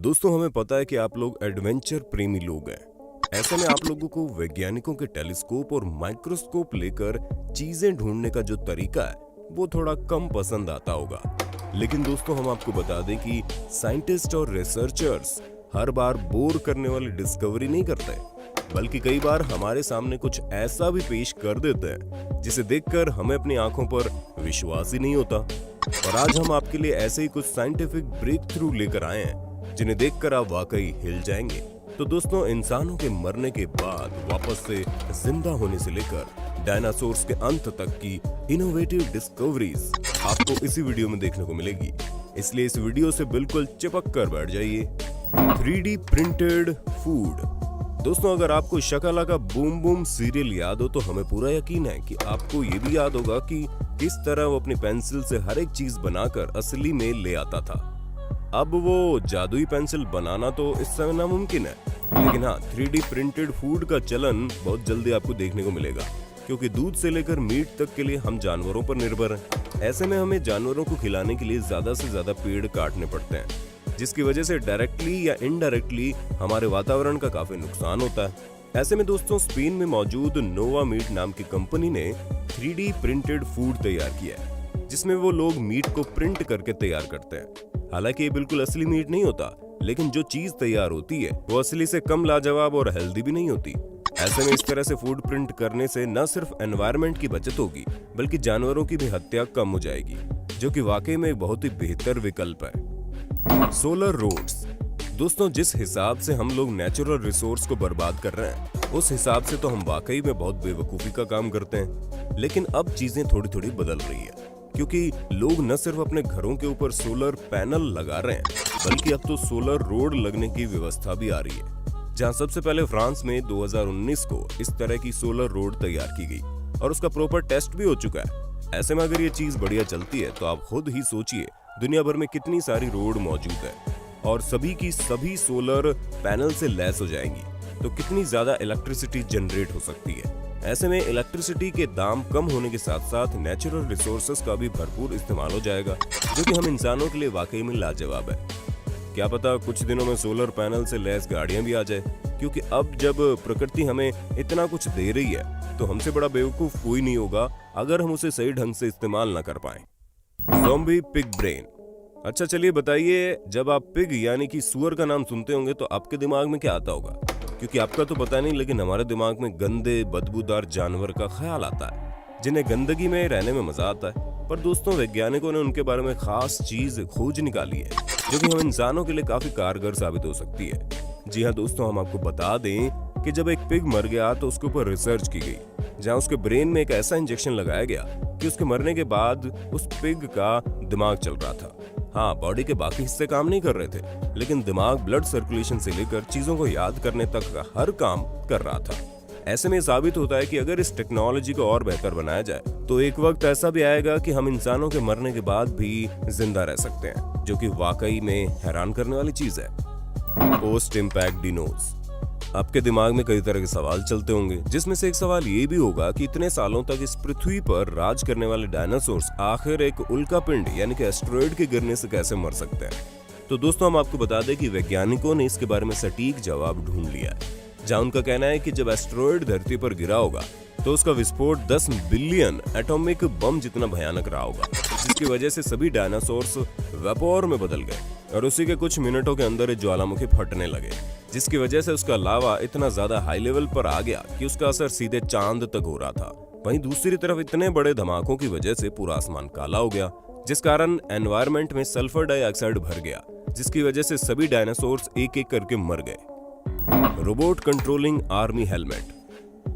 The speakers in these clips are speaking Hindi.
दोस्तों हमें पता है कि आप लोग एडवेंचर प्रेमी लोग हैं। ऐसे में आप लोगों को वैज्ञानिकों के टेलीस्कोप और माइक्रोस्कोप लेकर चीजें ढूंढने का जो तरीका है वो थोड़ा कम पसंद आता होगा। लेकिन दोस्तों हम आपको बता दें कि साइंटिस्ट और रिसर्चर्स हर बार बोर करने वाली डिस्कवरी नहीं करते, बल्कि कई बार हमारे सामने कुछ ऐसा भी पेश कर देते हैं जिसे देखकर हमें अपनी आंखों पर विश्वास ही नहीं होता। और आज हम आपके लिए ऐसे ही कुछ साइंटिफिक ब्रेक थ्रू लेकर आए हैं जिन्हें देखकर आप वाकई हिल जाएंगे। तो दोस्तों, इंसानों के मरने के बाद वापस से जिंदा होने से लेकर डायनासोर्स के अंत तक की इनोवेटिव डिस्कवरीज आपको इसी वीडियो में देखने को मिलेगी, इसलिए इस वीडियो से बिल्कुल चिपक कर बैठ जाइए। 3D printed food. दोस्तों, अगर आपको शकला का बूम बूम सीरियल याद हो तो हमें पूरा यकीन है कि आपको ये भी याद होगा कि किस तरह वो अपनी पेंसिल से हर एक चीज बनाकर असली में ले आता था। अब वो जादुई पेंसिल बनाना तो इस समय नामुमकिन है, लेकिन हाँ, 3D प्रिंटेड फूड का चलन बहुत जल्दी आपको देखने को मिलेगा, क्योंकि दूध से लेकर मीट तक के लिए हम जानवरों पर निर्भर हैं। ऐसे में हमें जानवरों को खिलाने के लिए ज्यादा से ज्यादा पेड़ काटने पड़ते हैं, जिसकी वजह से डायरेक्टली या इनडायरेक्टली हमारे वातावरण का काफी नुकसान होता है। ऐसे में दोस्तों, स्पेन में मौजूद नोवा मीट नाम की कंपनी ने 3D प्रिंटेड फूड तैयार किया है, जिसमें वो लोग मीट को प्रिंट करके तैयार करते हैं। हालांकि ये बिल्कुल असली मीट नहीं होता, लेकिन जो चीज तैयार होती है वो असली से कम लाजवाब और हेल्दी भी नहीं होती। ऐसे में इस तरह से फूड प्रिंट करने से न सिर्फ एनवायरनमेंट की बचत होगी, बल्कि जानवरों की भी हत्या कम हो जाएगी, जो कि वाकई में एक बहुत ही बेहतर विकल्प है। Solar roads. दोस्तों, जिस हिसाब से हम लोग नेचुरल रिसोर्स को बर्बाद कर रहे हैं, उस हिसाब से तो हम वाकई में बहुत बेवकूफी का काम करते हैं। लेकिन अब चीजें थोड़ी थोड़ी बदल रही है, क्योंकि लोग न सिर्फ अपने घरों के ऊपर सोलर पैनल लगा रहे हैं, बल्कि अब तो सोलर रोड लगने की व्यवस्था भी आ रही है। जहां सबसे पहले फ्रांस में 2019 को इस तरह की सोलर रोड तैयार की गई और उसका प्रॉपर टेस्ट भी हो चुका है। ऐसे में अगर ये चीज बढ़िया चलती है तो आप खुद ही सोचिए दुनिया भर में कितनी सारी रोड मौजूद है और सभी की सभी सोलर पैनल से लैस हो जाएंगी, तो कितनी ज्यादा इलेक्ट्रिसिटी जनरेट हो सकती है। ऐसे में इलेक्ट्रिसिटी के दाम कम होने के साथ साथ नेचुरल रिसोर्सेज का भी भरपूर इस्तेमाल हो जाएगा, जो कि हम इंसानों के लिए वाकई में लाजवाब है। क्या पता कुछ दिनों में सोलर पैनल से लैस गाड़ियां भी आ जाए, क्योंकि अब जब प्रकृति हमें इतना कुछ दे रही है तो हमसे बड़ा बेवकूफ कोई नहीं होगा अगर हम उसे सही ढंग से इस्तेमाल न कर पाए। Zombie pig brain. अच्छा चलिए बताइए, जब आप पिग यानी कि सुअर का नाम सुनते होंगे तो आपके दिमाग में क्या आता होगा? क्योंकि आपका तो पता नहीं, लेकिन हमारे दिमाग में गंदे बदबूदार जानवर का ख्याल आता है, जिन्हें गंदगी में रहने में मजा आता है। पर दोस्तों, वैज्ञानिकों ने उनके बारे में खास चीज खोज निकाली है, जो कि हम इंसानों के लिए काफी कारगर साबित हो सकती है। जी हाँ दोस्तों, हम आपको बता दें कि जब एक पिग मर गया तो उसके ऊपर रिसर्च की गई, जहाँ उसके ब्रेन में एक ऐसा इंजेक्शन लगाया गया कि उसके मरने के बाद उस पिग का दिमाग चल रहा था। हाँ, बॉडी के बाकी हिस्से काम नहीं कर रहे थे, लेकिन दिमाग ब्लड सर्कुलेशन से लेकर चीजों को याद करने तक का हर काम कर रहा था। ऐसे में साबित होता है कि अगर इस टेक्नोलॉजी को और बेहतर बनाया जाए तो एक वक्त ऐसा भी आएगा कि हम इंसानों के मरने के बाद भी जिंदा रह सकते हैं, जो कि वाकई में हैरान करने वाली चीज है। पोस्ट इम्पैक्ट डिनोज। आपके दिमाग में कई तरह के सवाल चलते होंगे, जिसमें से एक सवाल ये भी होगा कि इतने सालों तक इस पृथ्वी पर राज करने वाले डायनासोर्स आखिर एक उल्कापिंड यानी कि एस्टेरॉयड के गिरने से कैसे मर सकते हैं। तो दोस्तों, हम आपको बता दें कि वैज्ञानिकों ने इसके बारे में सटीक जवाब ढूंढ लिया है, जहां उनका कहना है कि जब एस्टेरॉयड धरती पर गिरा होगा तो उसका विस्फोट 10 बिलियन एटॉमिक बम जितना भयानक रहा होगा, जिसकी वजह से सभी डायनासोर्स वेपोर में बदल गए और उसी के कुछ मिनटों के अंदर ज्वालामुखी फटने लगे, जिसकी वजह से उसका लावा इतना ज्यादा हाई लेवल पर आ गया कि उसका असर सीधे चांद तक हो रहा था। वहीं दूसरी तरफ इतने बड़े धमाकों की वजह से पूरा आसमान काला हो गया, जिस कारण एनवायरनमेंट में सल्फर डाइऑक्साइड भर गया, जिसकी वजह से सभी डायनासोर्स एक एक करके मर गए। Robot controlling army helmet.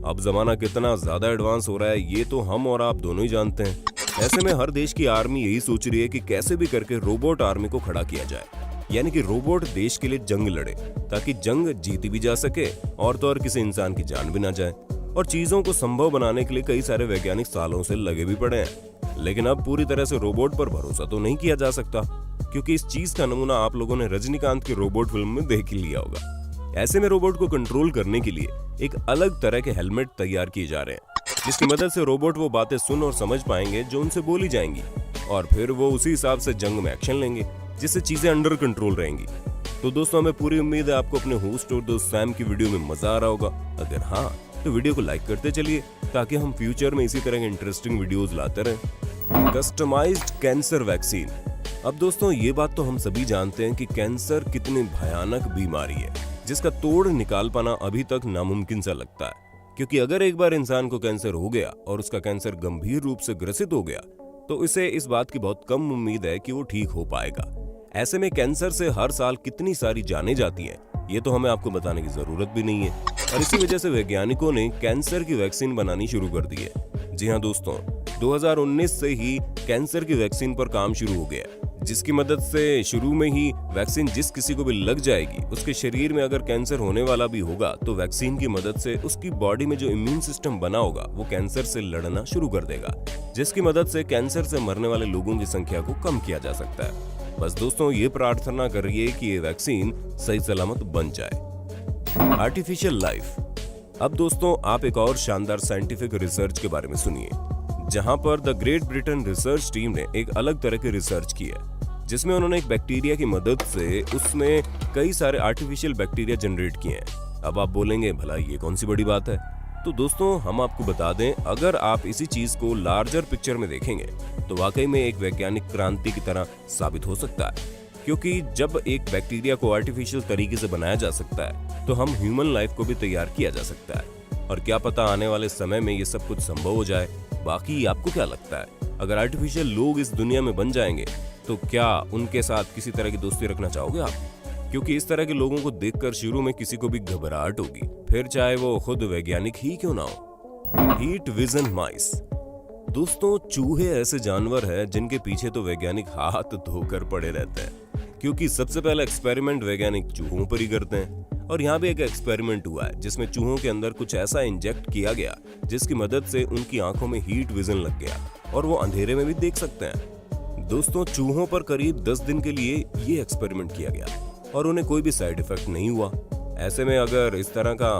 अब जमाना कितना ज्यादा एडवांस हो रहा है ये तो हम और आप दोनों ही जानते हैं। ऐसे में हर देश की आर्मी यही सोच रही है कि कैसे भी करके रोबोट आर्मी को खड़ा किया जाए, यानी कि रोबोट देश के लिए जंग लड़े, ताकि जंग जीती भी जा सके और तो और किसी इंसान की जान भी ना जाए। और चीजों को संभव बनाने के लिए कई सारे वैज्ञानिक सालों से लगे भी पड़े हैं, लेकिन अब पूरी तरह से रोबोट पर भरोसा तो नहीं किया जा सकता, क्योंकि इस चीज का नमूना आप लोगों ने रजनीकांत की रोबोट फिल्म में देख ही लिया होगा। ऐसे में रोबोट को कंट्रोल करने के लिए एक अलग तरह के हेलमेट तैयार किए जा रहे हैं, जिसकी मदद से रोबोट वो बातें सुन और समझ पाएंगे जो उनसे बोली जाएंगी, और फिर वो उसी हिसाब से जंग में एक्शन लेंगे, जिससे चीजें अंडर कंट्रोल रहेंगी। तो दोस्तों हमें पूरी उम्मीद है आपको अपने होस्ट और दोस्त सैम की वीडियो में मजा आ रहा होगा। अगर हाँ तो वीडियो को लाइक करते चलिए ताकि हम फ्यूचर में इसी तरह के इंटरेस्टिंग वीडियोस लाते रहें। Customized cancer vaccine. अब दोस्तों ये बात तो हम सभी जानते हैं कि कैंसर कितनी भयानक बीमारी है जिसका तोड़ निकाल पाना अभी तक नामुमकिन सा लगता है, क्योंकि अगर एक बार इंसान को कैंसर हो गया और उसका कैंसर गंभीर रूप से ग्रसित हो गया तो इसे इस बात की बहुत कम उम्मीद है कि वो ठीक हो पाएगा। ऐसे में कैंसर से हर साल कितनी सारी जानें जाती हैं ये तो हमें आपको बताने की जरूरत भी नहीं है, और इसी वजह से वैज्ञानिकों ने कैंसर की वैक्सीन बनानी शुरू कर दी है। जी हाँ दोस्तों, 2019 से ही कैंसर की वैक्सीन पर काम शुरू हो गया, जिसकी मदद से शुरू में ही वैक्सीन जिस किसी को भी लग जाएगी उसके शरीर में अगर कैंसर होने वाला भी होगा तो वैक्सीन की मदद से उसकी बॉडी में जो इम्यून सिस्टम बना होगा वो कैंसर से लड़ना शुरू कर देगा, जिसकी मदद से कैंसर से मरने वाले लोगों की संख्या को कम किया जा सकता है। बस दोस्तों ये प्रार्थना करिए कि ये वैक्सीन सही सलामत बन जाए। Artificial life. अब दोस्तों आप एक और शानदार साइंटिफिक रिसर्च के बारे में सुनिए, जहां पर the great Britain research team ने एक अलग तरह की रिसर्च की है जिसमें उन्होंने एक बैक्टीरिया की मदद से उसमें कई सारे आर्टिफिशियल बैक्टीरिया जनरेट किए हैं। अब आप बोलेंगे भला ये कौन सी बड़ी बात है, तो दोस्तों हम आपको बता दें, अगर आप इसी चीज को लार्जर पिक्चर में देखेंगे तो वाकई में एक वैज्ञानिक क्रांति की तरह साबित हो सकता है, क्योंकि जब एक बैक्टीरिया को आर्टिफिशियल तरीके से बनाया जा सकता है तो हम ह्यूमन लाइफ को भी तैयार किया जा सकता है, और क्या पता आने वाले समय में ये सब कुछ संभव हो जाए। बाकी आपको क्या लगता है, अगर आर्टिफिशियल लोग इस दुनिया में बन जाएंगे तो क्या उनके साथ किसी तरह की दोस्ती रखना चाहोगे आप? क्योंकि इस तरह के लोगों को देखकर शुरू में किसी को भी घबराहट होगी, फिर चाहे वो खुद वैज्ञानिक ही क्यों ना हो। हीट विजन माइस। दोस्तों चूहे ऐसे जानवर हैं जिनके पीछे तो वैज्ञानिक हाथ धोकर पड़े रहते हैं, क्योंकि सबसे पहला एक्सपेरिमेंट वैज्ञानिक चूहों पर ही करते हैं। और यहाँ भी एक एक्सपेरिमेंट हुआ है जिसमें चूहों के अंदर कुछ ऐसा इंजेक्ट किया गया जिसकी मदद से उनकी आंखों में हीट विजन लग गया और वो अंधेरे में भी देख सकते हैं। दोस्तों चूहों पर करीब 10 दिन के लिए ये एक्सपेरिमेंट किया गया और उन्हें कोई भी साइड इफेक्ट नहीं हुआ। ऐसे में अगर इस तरह का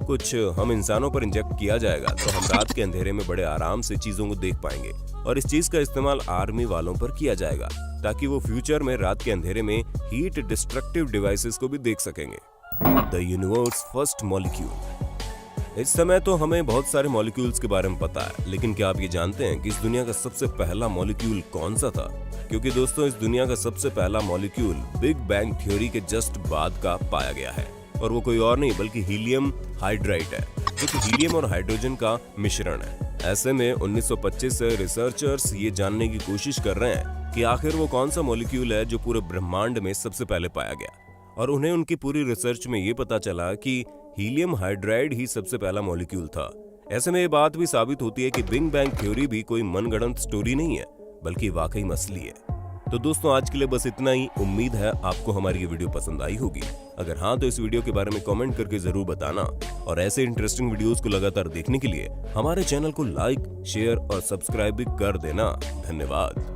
कुछ हम इंसानों पर इंजेक्ट किया जाएगा तो हम रात के अंधेरे में बड़े आराम से चीजों को देख पाएंगे, और इस चीज का इस्तेमाल आर्मी वालों पर किया जाएगा ताकि वो फ्यूचर में रात के अंधेरे में हीट डिस्ट्रक्टिव डिवाइसेस को भी देख सकेंगे। The universe first molecule. इस समय तो हमें बहुत सारे मॉलिक्यूल्स के बारे में पता है, लेकिन क्या आप ये जानते हैं कि इस दुनिया का सबसे पहला मॉलिक्यूल कौन सा था? क्योंकि दोस्तों इस दुनिया का सबसे पहला मॉलिक्यूल बिग बैंग थ्योरी के जस्ट बाद का पाया गया है, और वो कोई और नहीं बल्कि हीलियम हाइड्राइड है, जो कि हीलियम और हाइड्रोजन का मिश्रण है। ऐसे में 1925 से रिसर्चर्स ये जानने की कोशिश कर रहे हैं कि आखिर वो कौन सा मॉलिक्यूल है जो पूरे ब्रह्मांड में सबसे पहले पाया गया, और उन्हें उनकी पूरी रिसर्च में ये पता चला कि हीलियम हाइड्राइड ही सबसे पहला मॉलिक्यूल था। ऐसे में ये बात भी साबित होती है कि बिग बैंग थ्योरी भी कोई मनगढ़ंत स्टोरी नहीं है बल्कि वाकई असली है। तो दोस्तों आज के लिए बस इतना ही। उम्मीद है आपको हमारी ये वीडियो पसंद आई होगी। अगर हाँ तो इस वीडियो के बारे में कमेंट करके जरूर बताना, और ऐसे इंटरेस्टिंग वीडियोस को लगातार देखने के लिए हमारे चैनल को लाइक, शेयर और सब्सक्राइब भी कर देना। धन्यवाद।